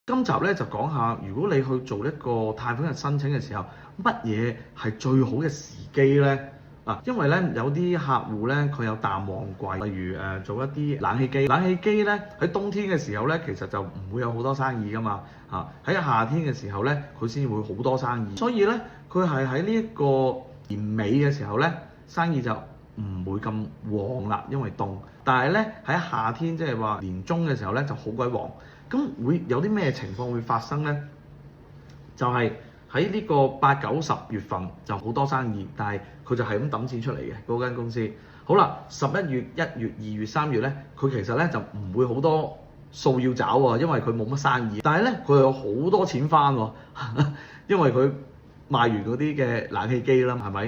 今集咧就講下，如果你去做一個貸款嘅申請嘅時候，乜嘢係最好嘅時機咧？因為咧有啲客戶咧佢有淡旺季，例如做一啲冷氣機。冷氣機咧喺冬天嘅時候咧，其實就唔會有好多生意噶嘛。喺夏天嘅時候咧，佢先會好多生意。所以咧，佢係喺呢一個年尾嘅時候咧，生意就唔會咁旺啦，因為凍。但係咧喺夏天，即係話年中嘅時候咧，就好鬼旺。咁會有啲咩情況會發生咧？就係喺呢個8、9、10月份就好多生意，但係佢就係咁揼錢出嚟嘅嗰間公司。好啦，11月、1月、2月、3月咧，佢其實咧就唔會好多數要找喎，因為佢冇乜生意。但係咧佢有好多錢翻喎，因為佢賣完嗰啲嘅冷氣機啦，係咪？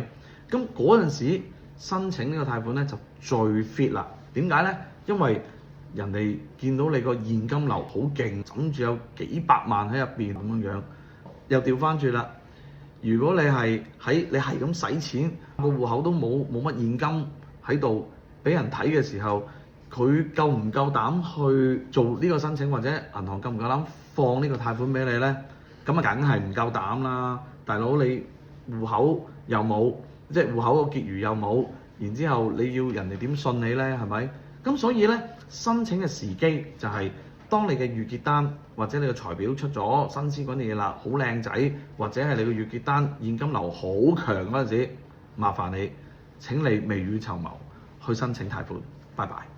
咁嗰陣時申請呢個貸款咧就最 fit 啦。點解咧？因為人哋見到你個現金流好勁，諗住有幾百萬喺入邊咁樣，又調翻轉啦。如果你係咁使錢，個戶口都冇乜現金喺度俾人睇嘅時候，佢夠唔夠膽去做呢個申請，或者銀行夠唔夠膽放呢個貸款俾你呢？咁啊，梗係唔夠膽啦！大佬，你戶口又冇，即係戶口個結餘又冇，然之後你要人哋點信你呢？係咪？咁所以咧，申請嘅時機就係當你嘅預結單或者你嘅財表出咗新鮮滾熱辣，好靚仔，或者係你嘅預結單現金流好強嗰陣時，麻煩你請你未雨綢繆去申請貸款。拜拜。